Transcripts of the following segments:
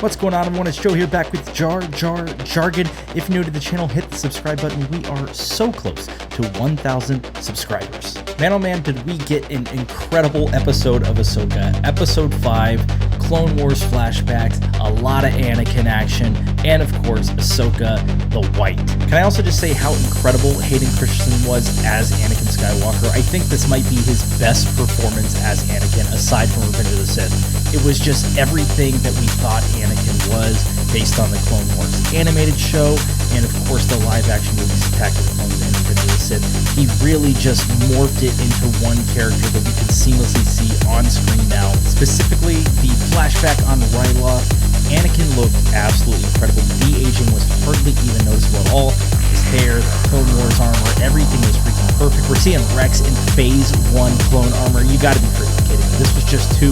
What's going on, everyone? It's Joe here, back with Jar Jar Jargon. If you're new to the channel, hit the subscribe button. We are so close to 1,000 subscribers. Man, oh man, did we get an incredible episode of Ahsoka. Episode 5, Clone Wars flashbacks, a lot of Anakin action, and of course, Ahsoka the White. Can I also just say how incredible Hayden Christensen was as Anakin Skywalker? I think this might be his best performance as Anakin, aside from Revenge of the Sith. It was just everything that we thought Anakin was based on the Clone Wars animated show, and of course the live-action movies Attack of the Clones and Revenge of the Sith. He really just morphed it into one character that we can seamlessly see on screen now. Specifically, the flashback on Ryloth, Anakin looked absolutely incredible. De-aging was hardly even noticeable at all. His hair, the Clone Wars armor, everything was freaking perfect. We're seeing Rex in Phase 1 clone armor. You gotta be freaking kidding me. This was just too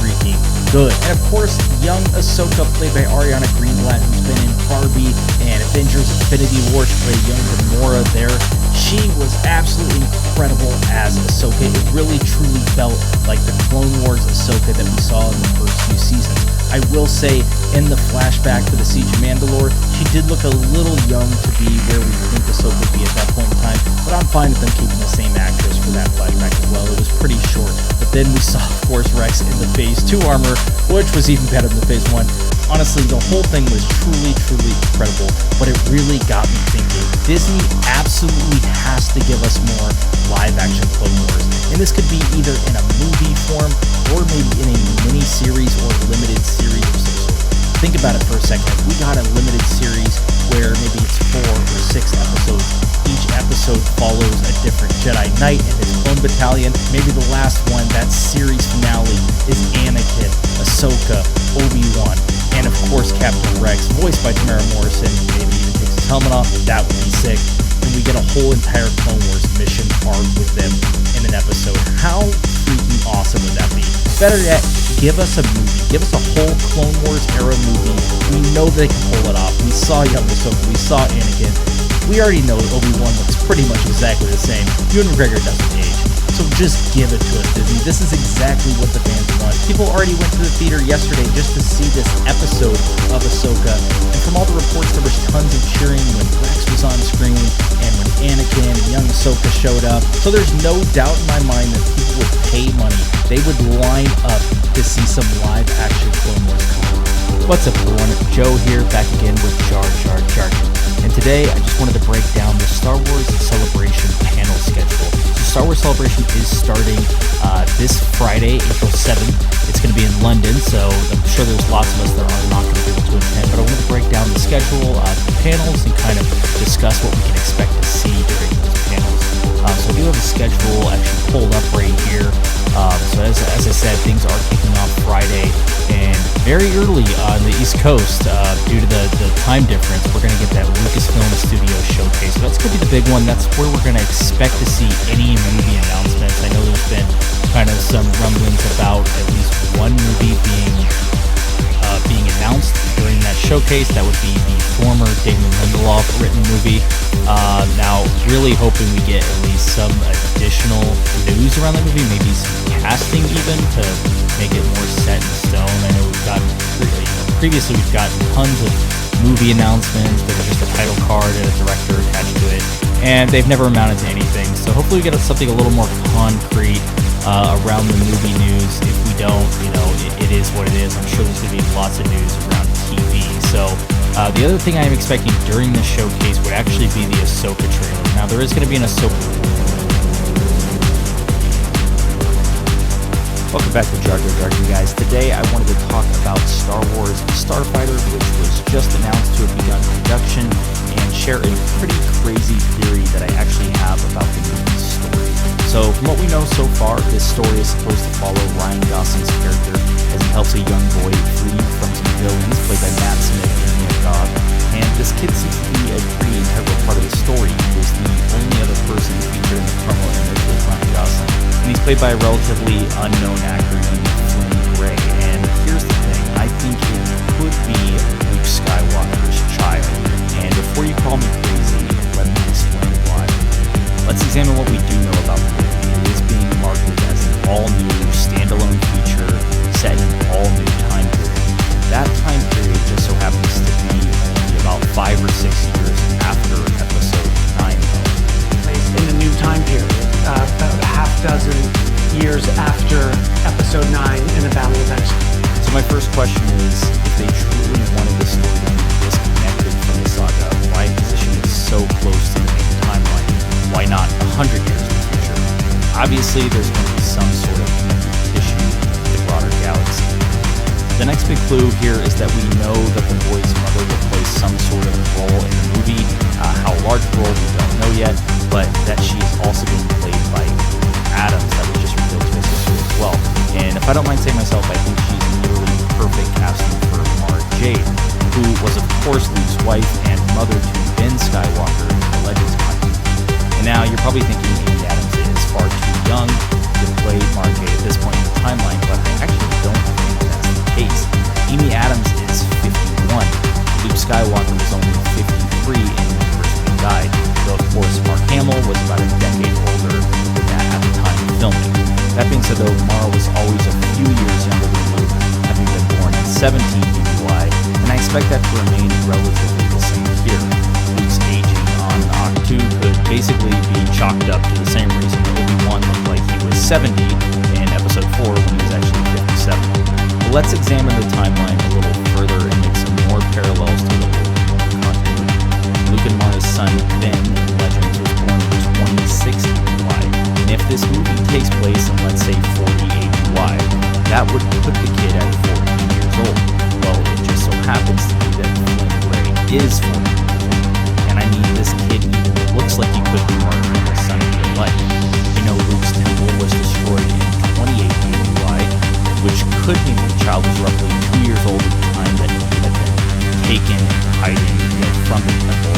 freaking good. And of course, young Ahsoka, played by Ariana Greenblatt, who's been in Barbie and Avengers Infinity War. She played young Gamora there. She was absolutely incredible as Ahsoka. It really truly felt like the Clone Wars Ahsoka that we saw in the first few seasons. I will say, in the flashback for the Siege of Mandalore, she did look a little young to be where we think Ahsoka would be at that point in time, but I'm fine with them keeping the same actress for that flashback as well. It was pretty short. But then we saw, of course, Rex in the Phase 2 armor, which was even better than the Phase 1. Honestly, the whole thing was truly incredible, but it really got me thinking. Disney absolutely has to give us more live-action Clone Wars, and this could be either in a movie form or maybe in a mini-series or limited series of some sort. Think about it for a second. If we got a limited series where maybe it's 4 or 6 episodes, each episode follows a different Jedi Knight and his own battalion. Maybe the last one, that series finale, is Anakin, Ahsoka, Obi-Wan, and of course Captain Rex, voiced by Tamara Morrison. Maybe even takes his helmet off. That would be sick. And we get a whole entire Clone Wars mission arc with them in an episode. How freaking awesome would that be? Better yet, give us a movie. Give us a whole Clone Wars era movie. We know they can pull it off. We saw young Ahsoka. We saw Anakin. We already know Obi-Wan looks pretty much exactly the same. Ewan McGregor doesn't age. So just give it to us, Disney. This is exactly what the fans want. People already went to the theater yesterday just to see this episode of Ahsoka. And from all the reports, there was tons of cheering when Rex was on screen and when Anakin and young Ahsoka showed up. So there's no doubt in my mind that people would pay money. They would line up to see some live action Clone Wars content. What's up, everyone? Joe here, back again with Jar Jar Jargon. And today, I just wanted to break down the Star Wars Celebration panel schedule. The Star Wars Celebration is starting this Friday, April 7th. It's going to be in London, so I'm sure there's lots of us that are not going to be able to attend. But I wanted to break down the schedule, the panels, and kind of discuss what we can expect to see during those panels. So I do have a schedule actually pulled up right here. So as I said, things are kicking off Friday, and very early on the East Coast, due to the time difference, we're going to get that Lucasfilm Studio showcase. So that's going to be the big one. That's where we're going to expect to see any movie announcements. I know there's been kind of some rumblings about at least one movie being announced during that showcase. That would be the former Damon Lindelof written movie. Now, really hoping we get at least some additional news around the movie, maybe some casting even to make it more set in stone. I know previously we've gotten tons of movie announcements that are just a title card and a director attached to it, and they've never amounted to anything. So hopefully we get something a little more concrete around the movie news. If we don't, it is what it is. I'm sure there's going to be lots of news around TV. So the other thing I am expecting during this showcase would actually be the Ahsoka trailer. Now, there is going to be an Ahsoka. Welcome back to Jar Jar Jargon, guys. Today I wanted to talk about Star Wars Starfighter, which was just announced to have begun production, and share a pretty crazy theory that I actually have about the movie's story. So from what we know so far, this story is supposed to follow Ryan Gosling's character as he helps a young boy flee from some villains played by Matt Smith and Nick Dog. And this kid seems to be a pretty integral part of the story. He was the only other person featured in the promo image with Ryan Gosling. And he's played by a relatively unknown actor named Flynn Gray. And here's the thing, I think it could be Luke Skywalker's child. And before you call me crazy, let me explain why. Let's examine what we do know about the movie. It is being marketed as an all-new, standalone feature set in an all-new time period. That time period question is, if they truly wanted the story to be disconnected from the saga, why position it so close to the main timeline? Why not 100 years in the future? Obviously, there's going to be some sort of competition in the broader galaxy. The next big clue here is that we know that the boy's mother will play some sort of role in the movie. How large a role, we don't know yet, but that she is also being played by Adams. That was just revealed to us this year as well. And if I don't mind saying myself, I think she's nearly perfect casting for Mara Jade, who was of course Luke's wife and mother to Ben Skywalker in the Legends content. And now you're probably thinking Amy Adams is far too young to play Mara Jade at this point in the timeline, but I actually don't think that's the case. Amy Adams is 51. Luke Skywalker was only 53 when he first died, though of course Mark Hamill was about a decade older than that at the time of filming. That being said though, Mara was always a few years younger than Luke, having been born in 17 BBY, and I expect that to remain relatively the same here. Luke's aging on Ahch-To could basically be chalked up to the same reason Obi-Wan looked like he was 70 in Episode 4 when he was actually 57. But let's examine the timeline a little further and make some more parallels to the continuity. Luke and Mara's son Ben in Legends was born in 2060 BBY, and if this movie takes place in let's say 40 ABY, that would put the kid at 14 years old. Well, it just so happens to be that Flynn Ray is 14 years old, and I mean this kid even looks like he could be Mark Hamill's son in real life. You know, Luke's temple was destroyed in 28 ABY, which could mean the child was roughly 2 years old at the time that he had been taken and hiding from the temple,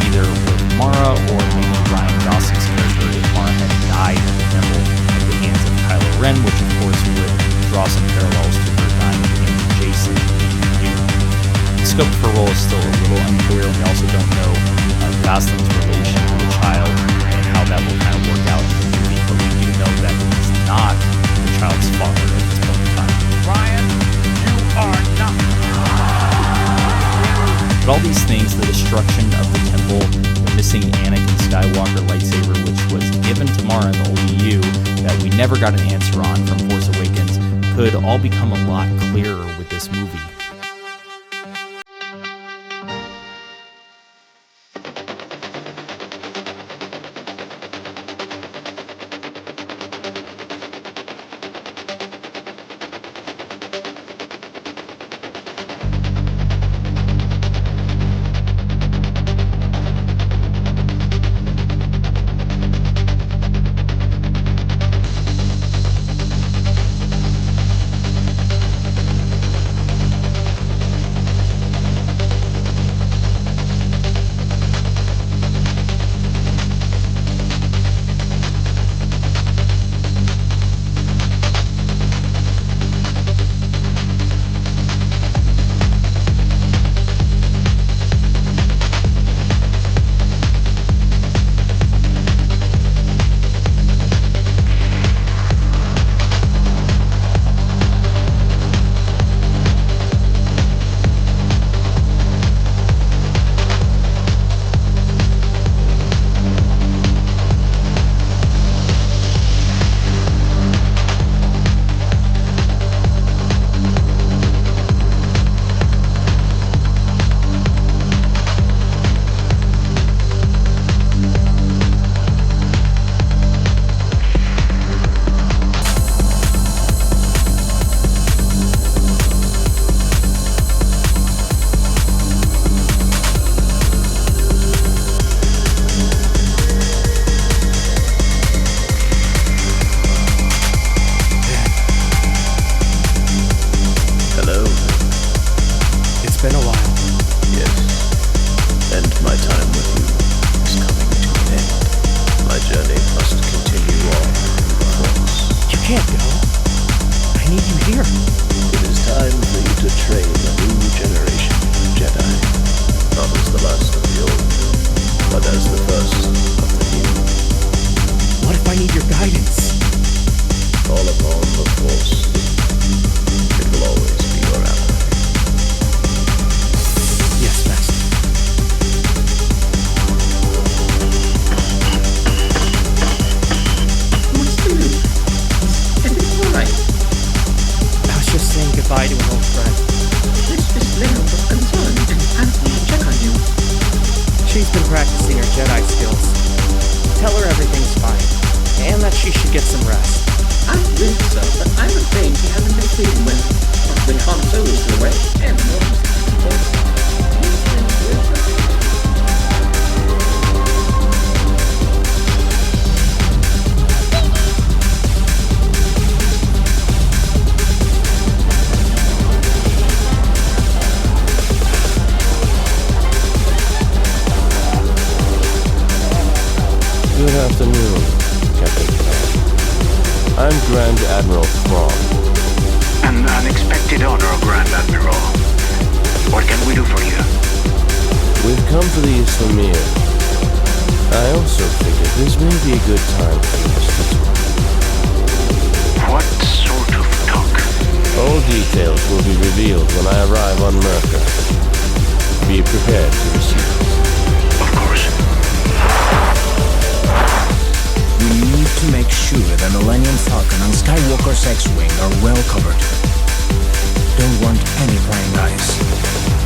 either with Mara or maybe Ryan Gosling's character if Mara had died at the temple at the hands of Kylo Ren, which of course would draw some parallels to her dying at the hands of Jason in Dune. The scope for her role is still a little unclear, and we also don't know Gosling's relation to the child and how that will kind of work out in the movie, but we do know that he's not the child's father at this point in time. Ryan, you are not. But all these things, the destruction of the temple, the missing Anakin Skywalker lightsaber, which was given to Mara in the old EU, that we never got an answer on from Force Awakens, could all become a lot clearer with this movie. she should get some rest. I think so, but I'm afraid he hasn't been sleeping when Han Solo's away, and Good afternoon, Captain Clark. I'm Grand Admiral Thrawn. An unexpected honor, Grand Admiral. What can we do for you? We've come for the Islamir. I also figured this may be a good time for us to talk. What sort of talk? All details will be revealed when I arrive on Merca. Be prepared to receive it. Of course. We need to make sure the Millennium Falcon and Skywalker's X-Wing are well covered. Don't want any prying eyes.